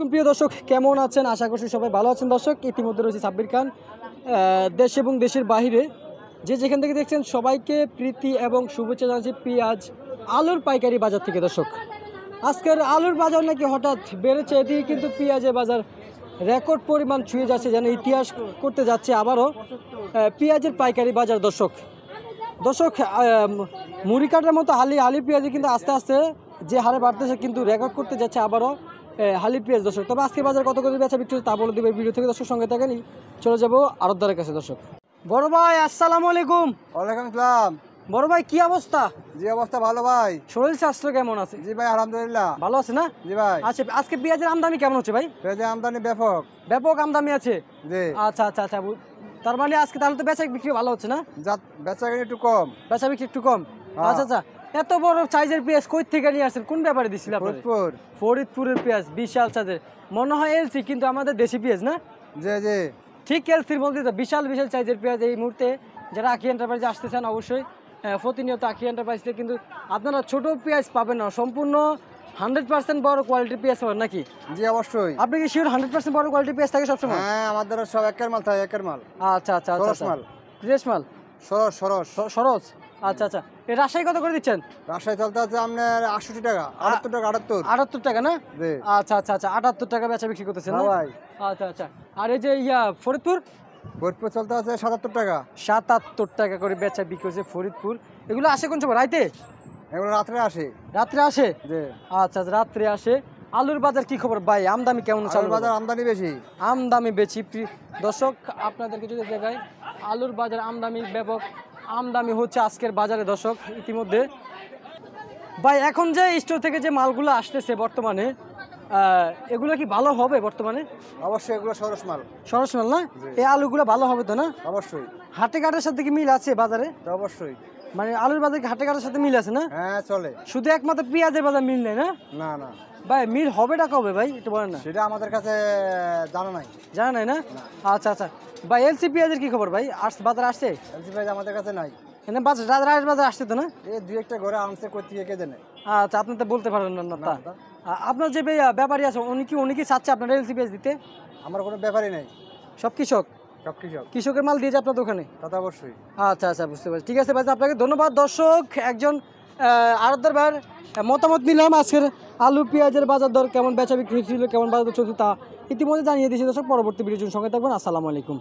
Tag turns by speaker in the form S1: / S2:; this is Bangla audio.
S1: আলাইকুম প্রিয় দর্শক, কেমন আছেন? আশা করছি সবাই ভালো আছেন। দর্শক, ইতিমধ্যে রয়েছে সাব্বির খান। দেশ এবং দেশের বাইরে যে যেখান থেকে দেখছেন সবাইকে প্রীতি এবং শুভেচ্ছা জানাচ্ছি পেঁয়াজ আলুর পাইকারি বাজার থেকে। দর্শক, আজকের আলুর বাজার নাকি হঠাৎ বেড়েছে, এদিকে কিন্তু পেঁয়াজের বাজার রেকর্ড পরিমাণ ছুঁয়ে যাচ্ছে, যেন ইতিহাস করতে যাচ্ছে আবারও পেঁয়াজের পাইকারি বাজার। দর্শক দর্শক মুড়ি কাটার মতো হালি পেঁয়াজে কিন্তু আস্তে আস্তে যে হারে বাড়তেছে কিন্তু রেকর্ড করতে যাচ্ছে আবারও হালি পেঁয়াজ। দর্শক, তবে আজকে বাজার কত করে বেচা বিক্রি তা বলে দেবে ভিডিও থেকে। দর্শক সঙ্গে থাকেন, চলে যাবো আড়তদারের কাছে। দর্শক, বড় ভাই আসসালামু আলাইকুম।
S2: ওয়ালাইকুম আসসালাম।
S1: বড় ভাই, কি অবস্থা?
S2: জি অবস্থা ভালো ভাই।
S1: শরীর স্বাস্থ্য কেমন আছে?
S2: জি ভাই আলহামদুলিল্লাহ
S1: ভালো আছে না?
S2: জি ভাই।
S1: আচ্ছা, আজকে পেঁয়াজের আমদানি কেমন হচ্ছে ভাই?
S2: পেঁয়াজের আমদানি ব্যাপক।
S1: ব্যাপক আমদানি আছে?
S2: জি।
S1: আচ্ছা আচ্ছা আচ্ছা, তার মানে আজকে তাহলে তো বেচা বিক্রি ভালো হচ্ছে না?
S2: বেচা কিনে একটু কম।
S1: বেচা বিক্রি একটু কম। আচ্ছা আচ্ছা, এত বড় সাইজের পেঁয়াজ কই থেকে নিয়ে আসছেন? কোন ব্যাপারে দিছিলেন আপনারা?
S2: ফরিদপুর।
S1: ফরিদপুরের পেঁয়াজ বিশাল সাইজের, মনে হয় এলসি, কিন্তু আমাদের দেশি পেঁয়াজ না?
S2: জি জি
S1: ঠিক এলসির মধ্যে তো বিশাল বিশাল সাইজের পেঁয়াজ। এই মুহূর্তে যারা আখি এন্টারপ্রাইজে আসতেছেন অবশ্যই প্রতিনিয়ত আখি এন্টারপ্রাইজ থেকে কিন্তু আপনারা ছোট পেঁয়াজ পাবেন না, সম্পূর্ণ 100% বড় কোয়ালিটির পেঁয়াজ পাবেন নাকি?
S2: জি অবশ্যই।
S1: আপনি কি শিওর 100% বড় কোয়ালিটির পেঁয়াজ থাকে সবসময়?
S2: হ্যাঁ, আমাদের সব একের মাল থাকে, একের মাল।
S1: আচ্ছা আচ্ছা আচ্ছা,
S2: সরস মাল।
S1: ফ্রেশ মাল,
S2: সরস সরস
S1: সরস। আচ্ছা আচ্ছা, এই রাজশাহী কত করে দিচ্ছেন?
S2: রাজশাহী চলতে আছে আপনার 68 টাকা, 78 টাকা, 78।
S1: 78 টাকা না?
S2: জি।
S1: আচ্ছা আচ্ছা আচ্ছা, 78 টাকা বেচা বিক্রি করতেছেন না?
S2: ভাই।
S1: আচ্ছা আচ্ছা, আর এই যে ফরিদপুর?
S2: ফরিদপুর চলতে আছে 77 টাকা।
S1: 77 টাকা করে বেচা বিক্রি হচ্ছে ফরিদপুর। এগুলো আসে কোন সময়? রাইতে?
S2: এগুলো রাত্রে আসে।
S1: রাত্রে আসে?
S2: জি।
S1: আচ্ছা, রাত্রে আসে। আলুর বাজার কি খবর ভাই? আমদানি কেমন?
S2: আলুর বাজার আমদানি বেশি।
S1: আমদানি বেশি। দর্শক, আপনাদেরকে যদি দেখাই আলুর বাজার আমদানি ব্যাপক আমদানি হচ্ছে আজকের বাজারে। দর্শক, ইতিমধ্যে ভাই এখন যে স্টোর থেকে যে মালগুলো আসতেছে বর্তমানে, এগুলো কি ভালো হবে বর্তমানে?
S2: অবশ্যই এগুলো সরস মাল।
S1: সরস মাল না? এই আলুগুলো ভালো হবে তো না?
S2: অবশ্যই।
S1: হাটে ঘাটের সাথে কি মিল আছে বাজারে?
S2: অবশ্যই।
S1: মানে আলুর বাজার কি হাটে ঘাটের সাথে মিল আছে না?
S2: হ্যাঁ চলে।
S1: শুধু একমাত্র পেঁয়াজের বাজার মিল নেই না?
S2: না না
S1: ভাই, মিল হবেটা কবে ভাই, একটু বলেন না।
S2: সেটা আমাদের কাছে জানা নাই।
S1: জানা নাই না? আচ্ছা আচ্ছা ভাই, এলসি পেঁয়াজের কি খবর ভাই? বাজার আসছে?
S2: এলসি প্রাইস আমাদের কাছে নাই।
S1: এখানে বাজার বাজার আসছে তো না?
S2: এই দুই একটা ঘরে আনছে, কই থেকে কে জানে।
S1: আচ্ছা, আপনি তো বলতে পারবেন না তা। আপনার যে ব্যাপারী আছে উনি কি চাচ্ছে আপনার এলসি পেঁয়াজ দিতে?
S2: আমার কোনো ব্যাপারই নাই।
S1: সব কৃষক?
S2: সব কৃষক।
S1: কৃষকের মাল দিয়েছে আপনার দোকানে?
S2: কথা অবশ্যই।
S1: আচ্ছা আচ্ছা, বুঝতে পারছি। ঠিক আছে ভাই, আপনাকে ধন্যবাদ। দর্শক, একজন আড়তদার ভাইয়ের মতামত নিলাম। আজকের আলু পেঁয়াজের বাজার দর কেমন, বেচা বিক্রি ছিল কেমন, বাজার চলছে তা ইতিমধ্যে জানিয়ে দিয়েছি। দর্শক, পরবর্তী ভিডিওর সঙ্গে থাকবেন। আসসালামু আলাইকুম।